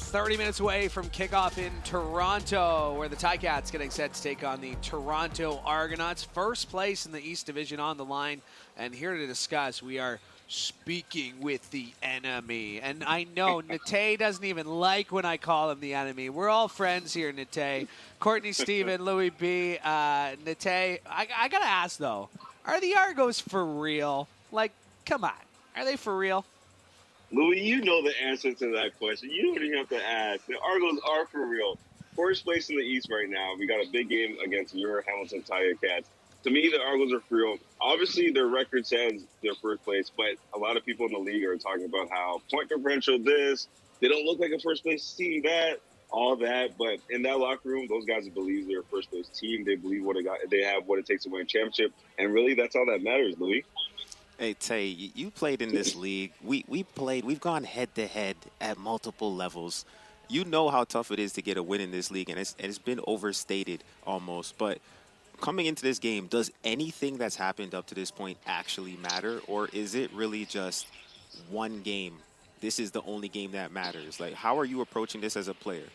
30 minutes away from kickoff in Toronto, where the Ticats getting set to take on the Toronto Argonauts. First place in the East Division on the line. And here to discuss, we are speaking with the enemy. And I know Natey doesn't even like when I call him the enemy. We're all friends here, Natey. Courtney, Steven, Louie B. Natey, I got to ask, though, are the Argos for real? Like, come on. Are they for real? Louie, you know the answer to that question. You don't even have to ask. The Argos are for real. First place in the East right now. We got a big game against your Hamilton Tiger Cats. To me, the Argos are for real. Obviously, their record says they're first place, but a lot of people in the league are talking about how point differential this, they don't look like a first place team, that, all that. But in that locker room, those guys believe they're a first place team. They believe they have what it takes to win a championship. And really, that's all that matters, Louie. Hey, Tay, you played in this league. We've gone head-to-head at multiple levels. You know how tough it is to get a win in this league, and it's been overstated almost. But coming into this game, does anything that's happened up to this point actually matter, or is it really just one game? This is the only game that matters. Like, how are you approaching this as a player?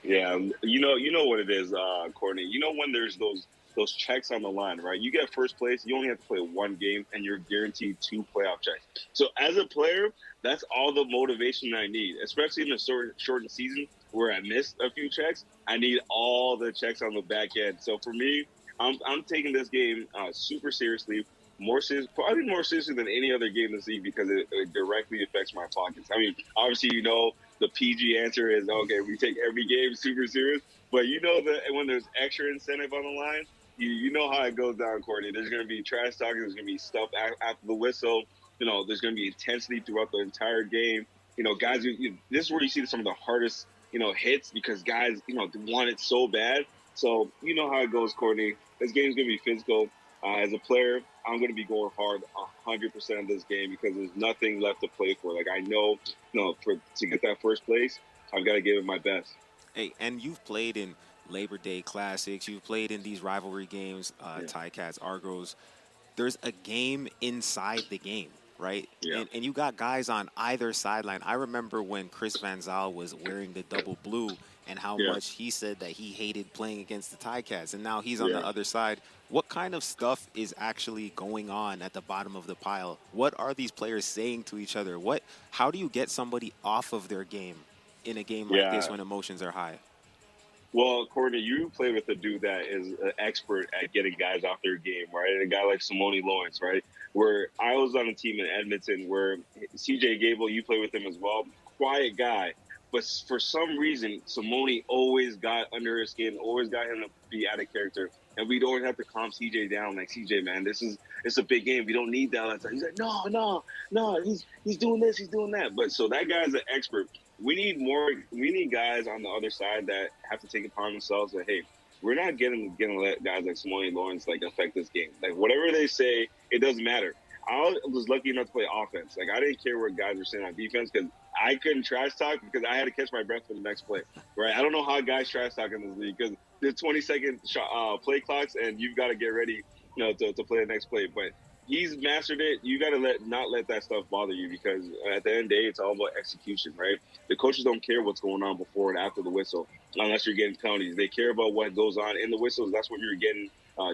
Yeah, you know what it is, Courtney. You know when there's those checks on the line, right? You get first place, you only have to play one game, and you're guaranteed 2 playoff checks. So as a player, that's all the motivation I need, especially in the shortened season where I missed a few checks. I need all the checks on the back end. So for me, I'm taking this game super seriously, probably more seriously than any other game this league because it directly affects my pockets. I mean, obviously, you know, the PG answer is, okay, we take every game super serious, but you know that when there's extra incentive on the line, you know how it goes down, Courtney. There's going to be trash talking. There's going to be stuff after the whistle. You know, there's going to be intensity throughout the entire game. You know, guys, this is where you see some of the hardest, hits because guys, want it so bad. So you know how it goes, Courtney. This game's going to be physical. As a player, I'm going to be going hard 100% of this game because there's nothing left to play for. Like, I know, to get that first place, I've got to give it my best. Hey, and you've played in Labor Day Classics. You've played in these rivalry games, Ticats, Argos. There's a game inside the game, right? Yeah. And you got guys on either sideline. I remember when Chris Van Zyl was wearing the double blue and how much he said that he hated playing against the Ticats, and now he's on the other side. What kind of stuff is actually going on at the bottom of the pile? What are these players saying to each other? How do you get somebody off of their game in a game like this when emotions are high? Well, Courtney, you play with a dude that is an expert at getting guys off their game, right? And a guy like Simone Lawrence, right? Where I was on a team in Edmonton where CJ Gable, you play with him as well, quiet guy. But for some reason, Simone always got under his skin, always got him to be out of character. And we don't have to calm CJ down. Like, CJ, man, it's a big game. We don't need that all the time. He's like, no, he's doing this, he's doing that. But so that guy's an expert. We need guys on the other side that have to take it upon themselves that, hey, we're not gonna let guys like Simone Lawrence affect this game. Like, whatever they say, it doesn't matter. I was lucky enough to play offense. Like, I didn't care what guys were saying on defense because I couldn't trash talk because I had to catch my breath for the next play. Right? I don't know how guys trash talk in this league because there's 20-second play clocks and you've got to get ready, to play the next play. But he's mastered it. You got to not let that stuff bother you because at the end of the day, it's all about execution, right? The coaches don't care what's going on before and after the whistle unless you're getting penalties. They care about what goes on in the whistles. That's what you're getting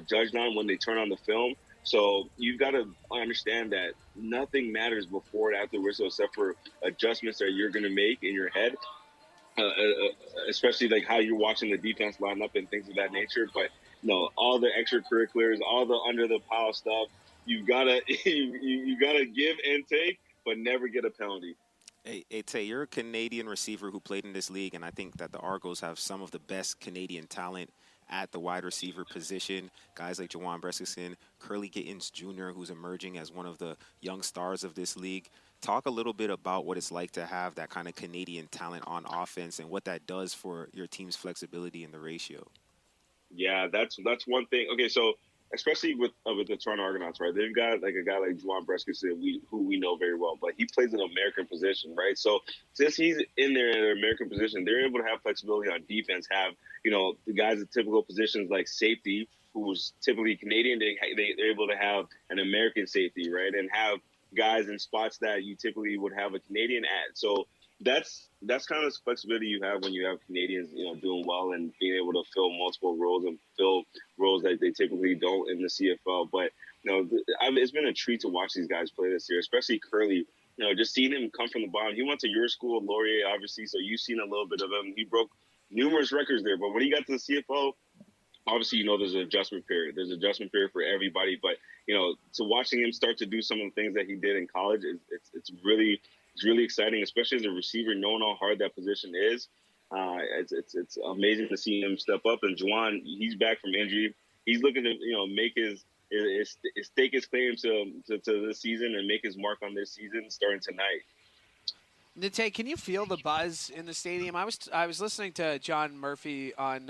judged on when they turn on the film. So you've got to understand that nothing matters before and after the whistle except for adjustments that you're going to make in your head, especially like how you're watching the defense line up and things of that nature. But all the extracurriculars, all the under the pile stuff, you gotta you gotta give and take, but never get a penalty. Hey, Tay, you're a Canadian receiver who played in this league, and I think that the Argos have some of the best Canadian talent at the wide receiver position. Guys like Juwan Breskinson, Curly Gittins Jr., who's emerging as one of the young stars of this league. Talk a little bit about what it's like to have that kind of Canadian talent on offense and what that does for your team's flexibility in the ratio. Yeah, that's one thing. Okay, so especially with the Toronto Argonauts, right? They've got like a guy like Juwan Breskinson, who we know very well, but he plays an American position, right? So since he's in there in an American position, they're able to have flexibility on defense, have, the guys at typical positions like safety, who's typically Canadian, they're able to have an American safety, right? And have guys in spots that you typically would have a Canadian at. So that's kind of flexibility you have when you have Canadians, doing well and being able to fill multiple roles and fill roles that they typically don't in the CFL. But it's been a treat to watch these guys play this year, especially Curly. Just seeing him come from the bottom. He went to your school, Laurier, obviously, so you've seen a little bit of him. He broke numerous records there, but when he got to the CFL, obviously, there's an adjustment period. There's an adjustment period for everybody, but to watching him start to do some of the things that he did in college, it's really exciting, especially as a receiver, knowing how hard that position is. It's amazing to see him step up. And Juwan, he's back from injury. He's looking to make his stake his claim to this season and make his mark on this season starting tonight. Natey, can you feel the buzz in the stadium? I was listening to John Murphy on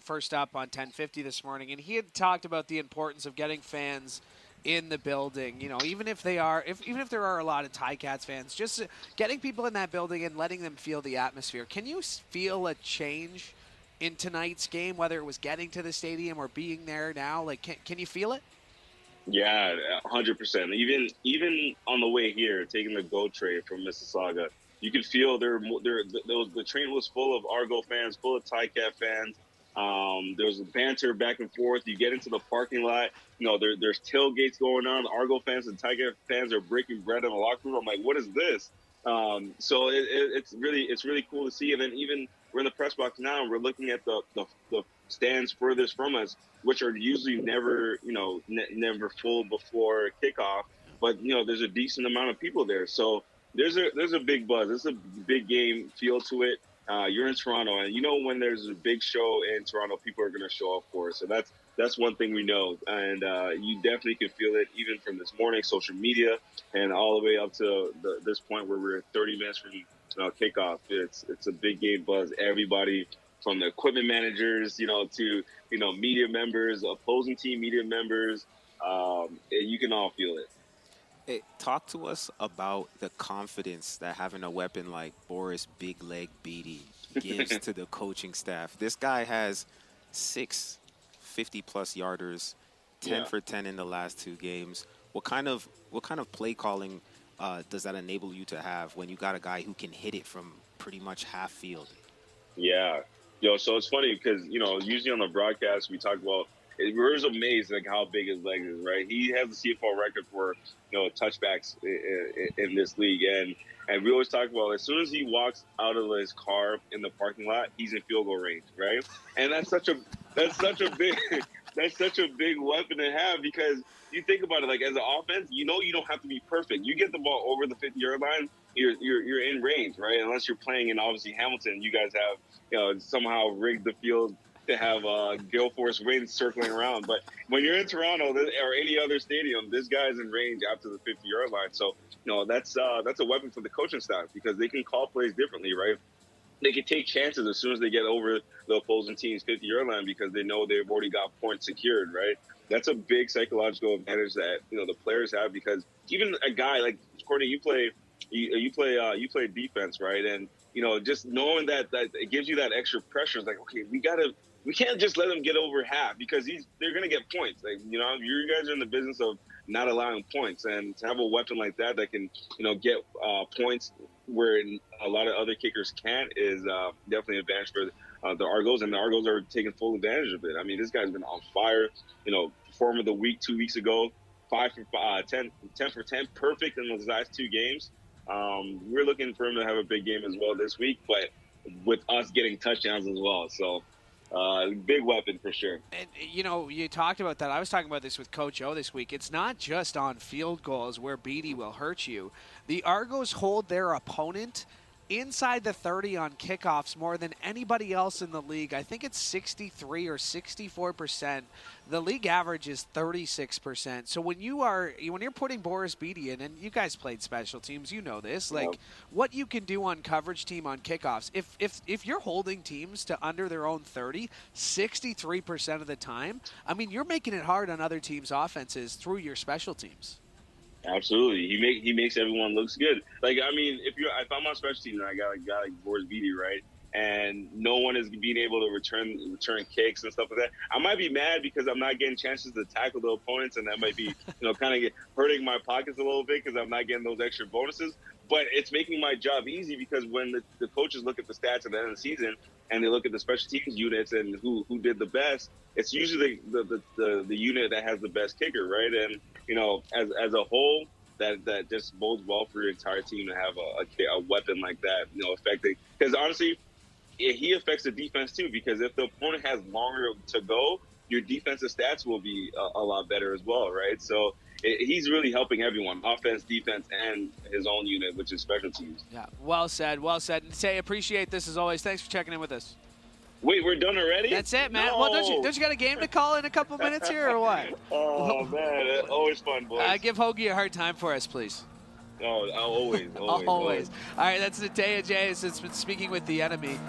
First Up on 1050 this morning, and he had talked about the importance of getting fans in the building. Even if there are a lot of Ticats fans, just getting people in that building and letting them feel the atmosphere. Can you feel a change in tonight's game, whether it was getting to the stadium or being there now? Like, can you feel it? Yeah, 100%. Even on the way here, taking the GO train from Mississauga, you could feel the train was full of Argo fans, full of Ticat fans. There was banter back and forth. You get into the parking lot, there's tailgates going on. The Argo fans and Ticat fans are breaking bread in the locker room. I'm like, what is this? So it's really cool to see. And then even we're in the press box now, and we're looking at the stands furthest from us, which are usually never full before kickoff. But there's a decent amount of people there, so there's a big buzz. There's a big game feel to it. You're in Toronto, and when there's a big show in Toronto, people are going to show up for it. So that's one thing we know, and you definitely can feel it even from this morning, social media, and all the way up to this point where we're 30 minutes from kickoff. It's a big game buzz. Everybody, from the equipment managers, to media members, opposing team media members, you can all feel it. Hey, talk to us about the confidence that having a weapon like Boris Big Leg Beatty gives to the coaching staff. This guy has 6 50-plus yarders, 10 for 10 in the last 2 games. What kind of play calling does that enable you to have when you got a guy who can hit it from pretty much half field? Yeah. So it's funny because, usually on the broadcast we talk about, we're just amazed how big his legs is, right? He has the CFL record for, touchbacks in this league. And we always talk about, as soon as he walks out of his car in the parking lot, he's in field goal range, right? And that's such a big that's such a big weapon to have, because you think about it, like, as an offense, you don't have to be perfect. You get the ball over the 50-yard line, you're in range, right? Unless you're playing in, obviously, Hamilton. You guys have somehow rigged the field to have Gale Force Winds circling around. But when you're in Toronto or any other stadium, this guy's in range after the 50-yard line. So that's a weapon for the coaching staff, because they can call plays differently, right? They can take chances as soon as they get over the opposing team's 50-yard line, because they know they've already got points secured, right? That's a big psychological advantage that the players have, because even a guy like Courtney, you play defense, right? And just knowing that it gives you that extra pressure. It's like, okay, we can't just let them get over half, because they're gonna get points. Like, you guys are in the business of not allowing points, and to have a weapon like that can get points where a lot of other kickers can't is definitely an advantage for the Argos, and the Argos are taking full advantage of it. I mean, this guy's been on fire. Performer of the week 2 weeks ago, 5 for 10 for 10, perfect in those last 2 games. We're looking for him to have a big game as well this week, but with us getting touchdowns as well. So big weapon for sure. And, you talked about that. I was talking about this with Coach O this week. It's not just on field goals where Beatty will hurt you. The Argos hold their opponent inside the 30 on kickoffs more than anybody else in the league. I think it's 63 or 64%. The league average is 36%. So when you're putting Boris Beatty in, and you guys played special teams, you know this, like what you can do on coverage team on kickoffs. If you're holding teams to under their own 30, 63% of the time, I mean, you're making it hard on other teams' offenses through your special teams. Absolutely, he makes everyone looks good. Like, I mean, if I'm on special team and I got a guy like Boris Beatty, right? and no one is being able to return kicks and stuff like that. I might be mad because I'm not getting chances to tackle the opponents, and that might be, kind of hurting my pockets a little bit because I'm not getting those extra bonuses. But it's making my job easy because when the coaches look at the stats at the end of the season and they look at the special teams units and who did the best, it's usually the unit that has the best kicker, right? And as a whole, that just bodes well for your entire team to have a weapon like that, affecting. Because honestly, he affects the defense too. Because if the opponent has longer to go, your defensive stats will be a lot better as well, right? So he's really helping everyone, offense, defense, and his own unit, which is special teams. Yeah, well said, well said. Say, appreciate this as always. Thanks for checking in with us. Wait, we're done already? That's it, man. No. Well, don't you got a game to call in a couple minutes here, or what? Oh, man. Always fun, boys. Give Hoagie a hard time for us, please. Oh, always. Always. All right, that's Natey Adjei. It's been speaking with the enemy.